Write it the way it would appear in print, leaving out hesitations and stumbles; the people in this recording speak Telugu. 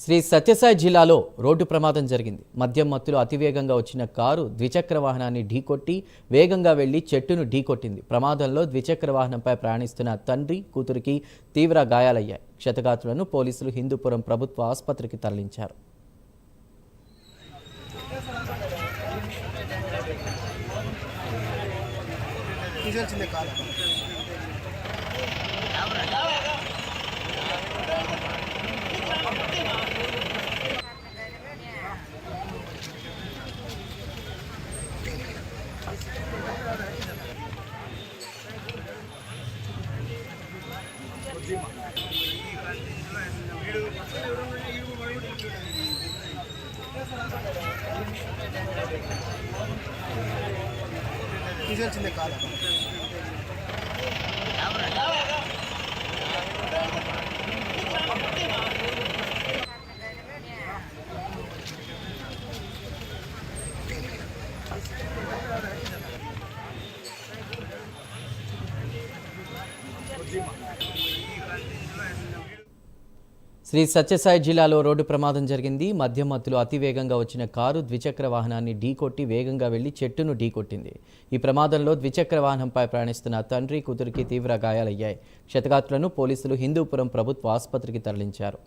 శ్రీ సత్యసాయి జిల్లాలో రోడ్డు ప్రమాదం జరిగింది. మద్యం మత్తులో అతివేగంగా వచ్చిన కారు ద్విచక్ర వాహనాన్ని ఢీకొట్టి వేగంగా వెళ్లి చెట్టును ఢీకొట్టింది. ప్రమాదంలో ద్విచక్ర వాహనంపై ప్రయాణిస్తున్న తండ్రి, కూతురికి తీవ్ర గాయాలయ్యాయి. క్షతగాత్రులను పోలీసులు హిందూపురం ప్రభుత్వ ఆసుపత్రికి తరలించారు. తీసేల్సిందే కాదు. శ్రీ సత్యసాయి జిల్లాలో రోడ్డు ప్రమాదం జరిగింది. మద్యం మత్తులో అతివేగంగా వచ్చిన కారు ద్విచక్ర వాహనాన్ని ఢీకొట్టి వేగంగా వెళ్లి చెట్టును ఢీకొట్టింది. ఈ ప్రమాదంలో ద్విచక్ర వాహనంపై ప్రయాణిస్తున్న తండ్రి, కూతురికి తీవ్ర గాయాలయ్యాయి. క్షతగాత్రులను పోలీసులు హిందూపురం ప్రభుత్వ ఆసుపత్రికి తరలించారు.